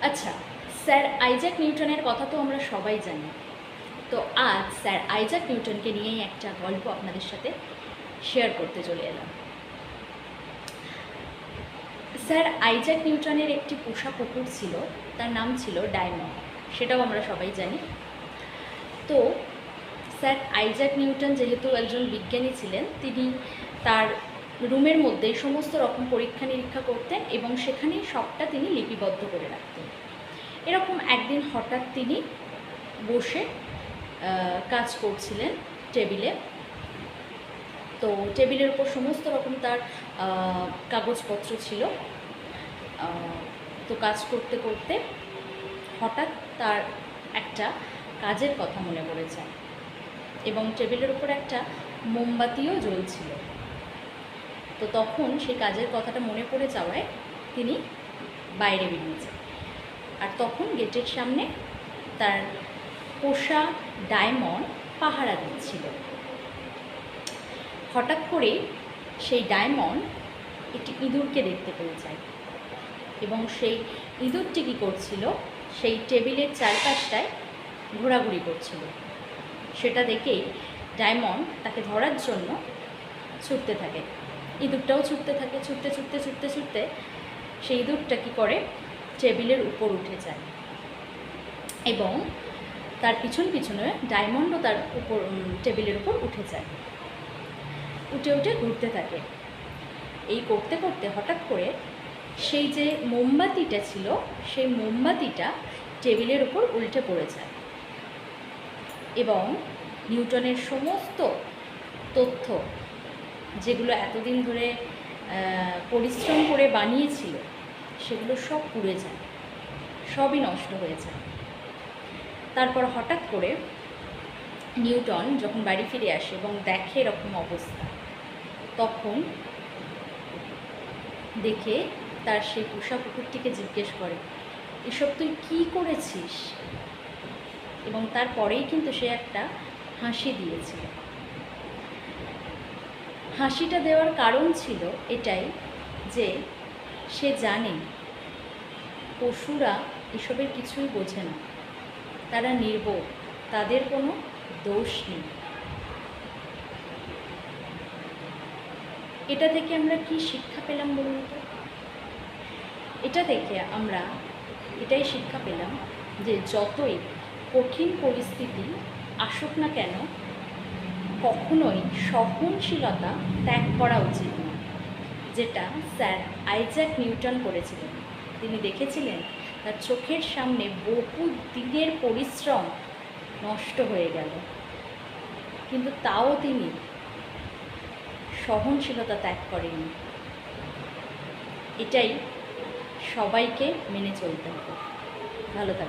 আচ্ছা, sir Isaac নিউটনের কথা তো আমরা সবাই জানি। তো আজ স্যার আইজ্যাক নিউটনকে নিয়েই একটা গল্প আপনাদের সাথে শেয়ার করতে চলে এলাম। স্যার আইজ্যাক নিউটনের একটি পোষা কুকুর ছিল, তার নাম ছিল ডায়মন্ড, সেটাও আমরা সবাই জানি। তো স্যার আইজ্যাক নিউটন যেহেতু একজন বিজ্ঞানী ছিলেন, তিনি তার রুমের মধ্যে সমস্ত রকম পরীক্ষা নিরীক্ষা করতেন এবং সেখানেই সবটা তিনি লিপিবদ্ধ করে রাখতেন। এরকম একদিন হঠাৎ তিনি বসে কাজ করছিলেন টেবিলে। তো টেবিলের উপর সমস্ত রকম তার কাগজপত্র ছিল। তো কাজ করতে করতে হঠাৎ তার একটা কাজের কথা মনে পড়ে যায় এবং টেবিলের উপর একটা মোমবাতিও জ্বলছিল। তো তখন সেই কাজের কথাটা মনে পড়ে যাওয়ায় তিনি বাইরে বেরিয়ে যায়। আর তখন গেটের সামনে তার পোষা ডায়মন্ড পাহারা দিচ্ছিল। হঠাৎ করে সেই ডায়মন্ড একটি ইঁদুরকে দেখতে পেয়ে যায় এবং সেই ইঁদুরটি কী করছিল, সেই টেবিলের চারপাশটায় ঘোরাঘুরি করছিল। সেটা দেখেই ডায়মন্ড তাকে ধরার জন্য ছুটতে থাকে। ইঁদুরটাও ছুটতে থাকে, ছুটতে ছুটতে ছুটতে ছুটতে সেই ইঁদুরটা কী করে, টেবিলের উপর উঠে যায় এবং তার পিছন পিছনে ডায়মন্ডও তার উপর টেবিলের উপর উঠে যায়। উঠে উঠে ঘুরতে থাকে। এই করতে করতে হঠাৎ করে সেই যে মোমবাতিটা ছিল, সেই মোমবাতিটা টেবিলের উপর উল্টে পড়ে যায় এবং নিউটনের সমস্ত তথ্য, যেগুলো এতদিন ধরে পরিশ্রম করে বানিয়েছিল, সেগুলো সব পুড়ে যায়, সবই নষ্ট হয়ে যায়। তারপর হঠাৎ করে নিউটন যখন বাড়ি ফিরে আসে এবং দেখে এরকম অবস্থা, তখন দেখে তার সেই পোষা কুকুরটিকে জিজ্ঞেস করে, এসব তুই কী করেছিস? এবং তারপরেই কিন্তু সে একটা হাসি দিয়েছিল। হাসিটা দেওয়ার কারণ ছিল এটাই যে সে জানে পশুরা এসবের কিছুই বোঝে না, তারা নির্বোধ, তাদের কোনো দোষ নেই। এটা থেকে আমরা কি শিক্ষা পেলাম বলুন তো? এটা থেকে আমরা এটাই শিক্ষা পেলাম যে যতই কঠিন পরিস্থিতি আসুক না কেন, কখনোই সহনশীলতা ত্যাগ করা উচিত না, যেটা স্যার আইজ্যাক নিউটন করেছিলেন। তিনি দেখেছিলেন তার চোখের সামনে বহু দিনের পরিশ্রম নষ্ট হয়ে গেল, কিন্তু তাও তিনি সহনশীলতা ত্যাগ করেননি। এটাই সবাইকে মেনে চলতে হবে। ভালো থাকবেন।